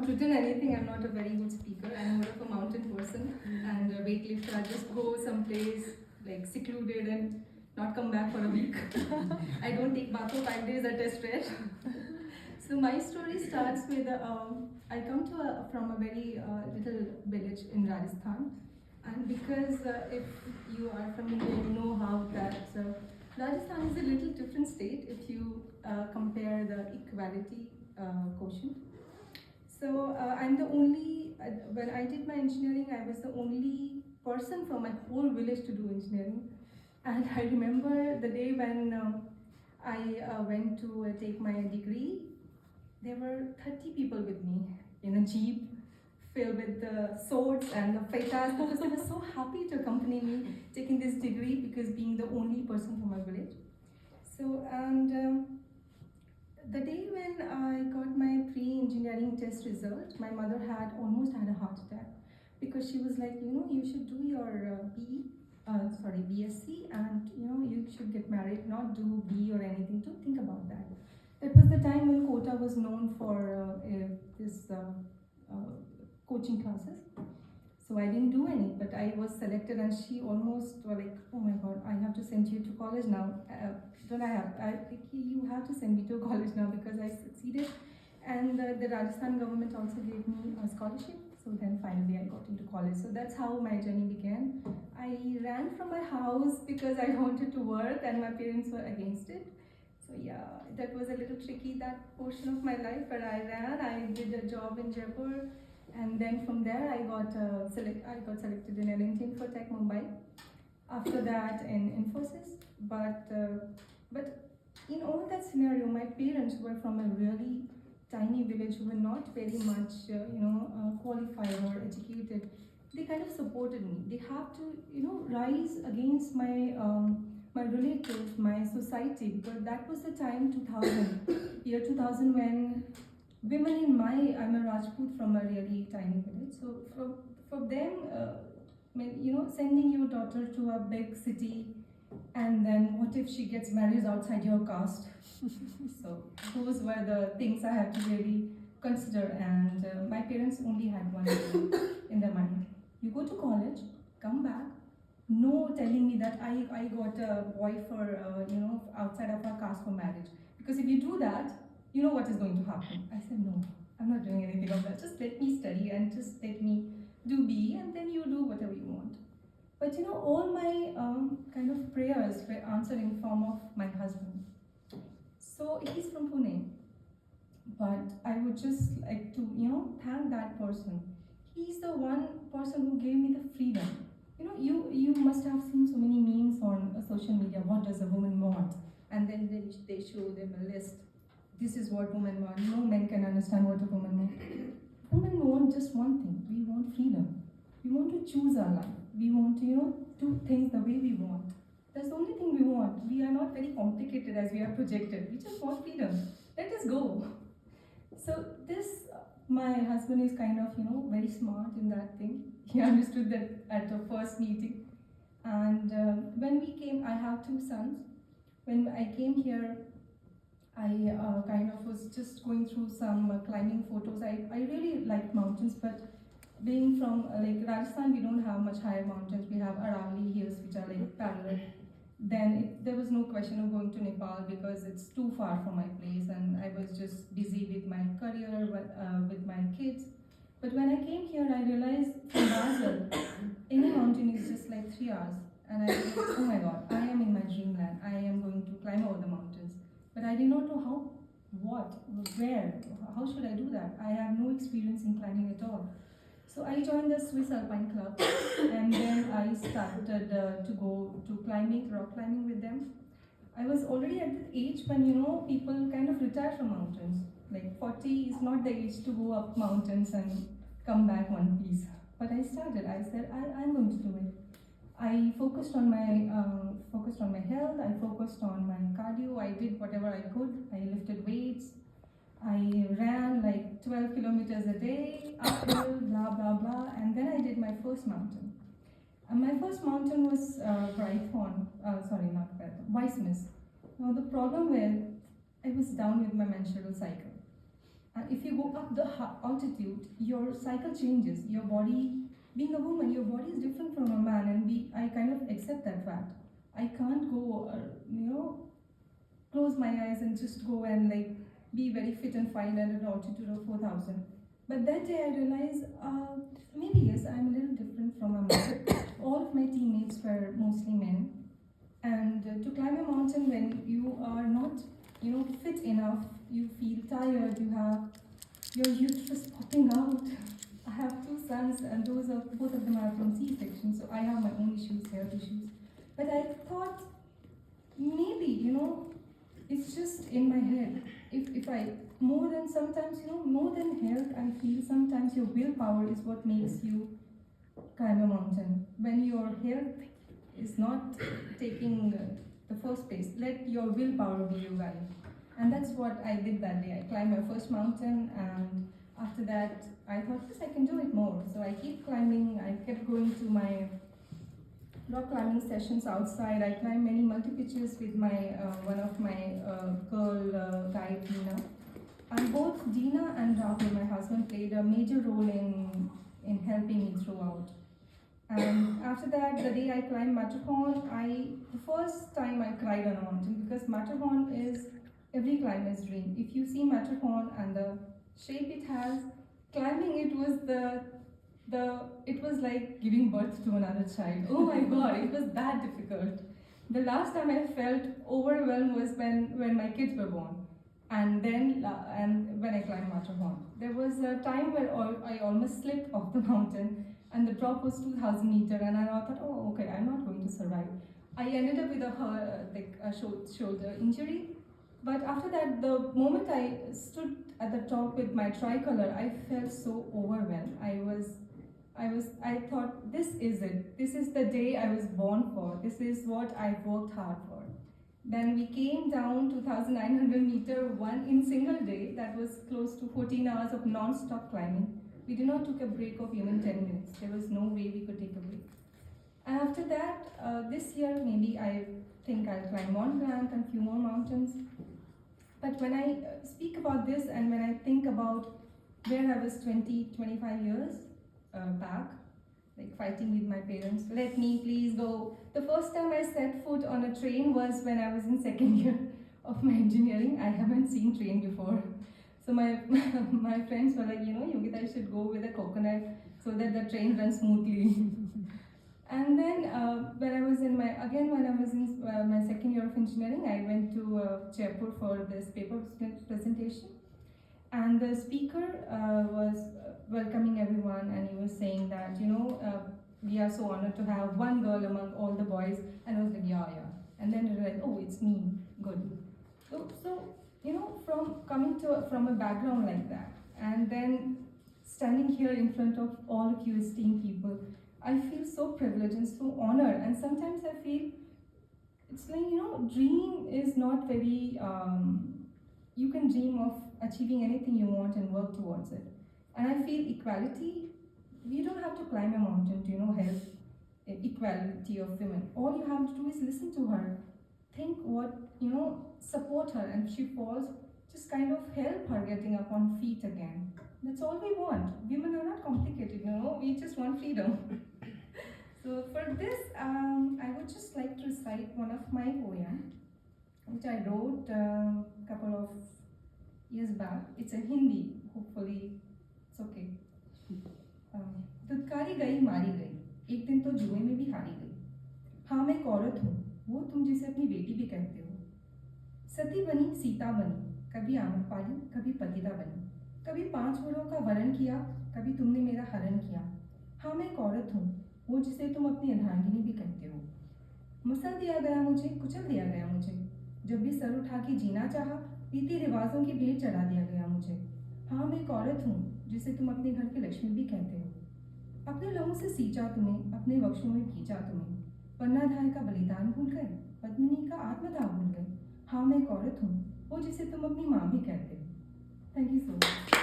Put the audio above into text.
not written anything. I'm not a very good speaker. I'm more of a mountain person and a weightlifter. I just go someplace like secluded and not come back for a week. I don't take bath for 5 days at a stretch. So my story starts with I come from a very little village in Rajasthan, and because if you are from India, you know how that Rajasthan is a little different state if you compare the equality quotient. So I'm the only, when I did my engineering, I was the only person from my whole village to do engineering. And I remember the day when I went to take my degree, there were 30 people with me in a jeep filled with the swords and the faitas because they were so happy to accompany me taking this degree because being the only person from my village. So, and the day when I got my pre-engineering test result, my mother had almost had a heart attack because she was like, you know, you should do your BSc, and you know, you should get married, not do B or anything. Don't think about that. That was the time when Kota was known for this coaching classes. So I didn't do any, but I was selected, and she almost was like, "Oh my God, I have to send you to college now." You have to send me to college now because I succeeded, and the Rajasthan government also gave me a scholarship. So then finally I got into college. So that's how my journey began. I ran from my house because I wanted to work, and my parents were against it. So yeah, that was a little tricky, that portion of my life, but I ran, I did a job in Jaipur, and then from there I got selected in L&T Infotech Mumbai. After that in Infosys, but in all that scenario, my parents were from a really tiny village who were not very much qualified or educated. They kind of supported me. They have to rise against my relatives, my society, because that was the time 2000, year 2000, when women in I'm a Rajput from a really tiny village. So for them, sending your daughter to a big city, and then what if she gets married outside your caste? So those were the things I had to really consider, and my parents only had one thing in their mind: you go to college, come back. No telling me that I got a boy for outside of our caste for marriage, because if you do that, you know what is going to happen. I said, no, I'm not doing anything of that. Just let me study and just let me do BE, and then you do whatever you want. But all my kind of prayers were answered in form of my husband. So he's from Pune, but I would just like to thank that person. He's the one person who gave me the freedom. You must have seen so many memes on social media. What does a woman want? And then they show them a list. This is what women want. No men can understand what a woman wants. Women want just one thing. We want freedom. We want to choose our life. We want to do things the way we want. That's the only thing we want. We are not very complicated as we are projected. We just want freedom. Let us go. So my husband is kind of very smart in that thing. He understood that at the first meeting. And when we came, I have 2 sons. When I came here, I kind of was just going through some climbing photos. I really liked mountains, but being from like Rajasthan, we don't have much higher mountains. We have Aravalli hills, which are like parallel. Then there was no question of going to Nepal because it's too far from my place, and I was just busy with my career, with my kids. But when I came here, I realized from Basel, any mountain is just like 3 hours. And I was like, oh my God, I am in my dreamland. I am going to climb over the mountains. But I did not know how, what, where, how should I do that? I have no experience in climbing at all. So I joined the Swiss Alpine Club, and then I started to go to rock climbing with them. I was already at the age when people kind of retire from mountains. Like 40 is not the age to go up mountains and come back one piece. But I started. I said I'm going to do it. I focused on my health. I focused on my cardio. I did whatever I could. I lifted weights. I ran like 12 kilometers a day, uphill, blah, blah, blah. And then I did my first mountain. And my first mountain was Weissmith. Now the problem was I was down with my menstrual cycle. And if you go up the altitude, your cycle changes. Your body, being a woman, your body is different from a man, and I kind of accept that fact. I can't go, close my eyes and just go and like be very fit and fine at an altitude of 4,000. But that day I realized, maybe yes, I'm a little different from a man. All of my teammates were mostly men, and to climb a mountain when you are not, fit enough, you feel tired, you have your uterus popping out. I have two sons, and both of them are from C-section, so I have my own issues, health issues. But I thought maybe, it's just in my head. If I more than sometimes, more than health, I feel sometimes your willpower is what makes you climb a mountain. When your health is not taking the first place, let your willpower be your guide. And that's what I did that day. I climbed my first mountain, and after that, I thought, yes, I can do it more. So I keep climbing. I kept going to my rock climbing sessions outside. I climbed many multi-pitches with one of my girl guide, Dina. And both Dina and Rahul, my husband, played a major role in helping me throughout. And after that, the day I climbed Matterhorn, the first time I cried on a mountain, because Matterhorn is every climber's dream. If you see Matterhorn and the shape it has, climbing it was it was like giving birth to another child. Oh my God, it was that difficult. The last time I felt overwhelmed was when my kids were born, and then when I climbed Matterhorn. There was a time where I almost slipped off the mountain, and the drop was 2,000 meters, and I thought, oh, okay, I'm not going to survive. I ended up with a shoulder injury. But after that, the moment I stood at the top with my tricolor, I felt so overwhelmed. I thought, this is it. This is the day I was born for. This is what I've worked hard for. Then we came down 2,900 meters, one in single day. That was close to 14 hours of non-stop climbing. We did not take a break of even 10 minutes. There was no way we could take a break. And after that, this year, maybe I think I'll climb Mont Blanc and a few more mountains. But when I speak about this, and when I think about where I was 20, 25 years back, like fighting with my parents, let me please go. The first time I set foot on a train was when I was in second year of my engineering. I haven't seen train before. So my friends were like, Yogita, you should go with a coconut so that the train runs smoothly. And then when I was in my second year of engineering, I went to Jaipur for this paper presentation, and the speaker was welcoming everyone, and he was saying that we are so honored to have one girl among all the boys, and I was like, yeah, and then I realized, oh, it's me, good. So from coming from a background like that, and then standing here in front of all of you esteemed people, I feel so privileged and so honored. And sometimes I feel it's like, dream is not very, you can dream of achieving anything you want and work towards it. And I feel equality, you don't have to climb a mountain to, help equality of women. All you have to do is listen to her, think what, support her, and if she falls, just kind of help her getting up on feet again. That's all we want. Women are not complicated, we just want freedom. So for this, I would just like to recite one of my poems, which I wrote a couple of years back. It's in Hindi, hopefully it's okay. दुत्कारी गई मारी गई, एक दिन तो जुए में भी हारी गई। हाँ मैं एक औरत हूँ, वो तुम जिसे अपनी बेटी भी कहते हो। सती बनी सीता बनी, कभी आम्रपाली कभी पतिता बनी, कभी 5 वरों का वरण किया, कभी तुमने मेरा हरण किया। हाँ मैं एक औरत हूँ, वो जिसे तुम अपनी अर्धांगिनी भी कहते हो। मसल दिया गया मुझे, कुचल दिया गया मुझे, जब भी सर उठा के जीना चाहा, रीति रिवाजों की भेंट चढ़ा दिया गया मुझे। हाँ मैं एक औरत हूँ, जिसे तुम अपने घर की लक्ष्मी भी कहते हो। अपने लहू से सींचा तुम्हें, अपने वक्षों में खींचा तुम्हें, पन्नाधाय का बलिदान भूल गए, पद्मिनी का आत्मदाह भूल गए। हाँ मैं एक औरत हूँ, वो जिसे तुम अपनी माँ भी कहते हो। Thank you so much.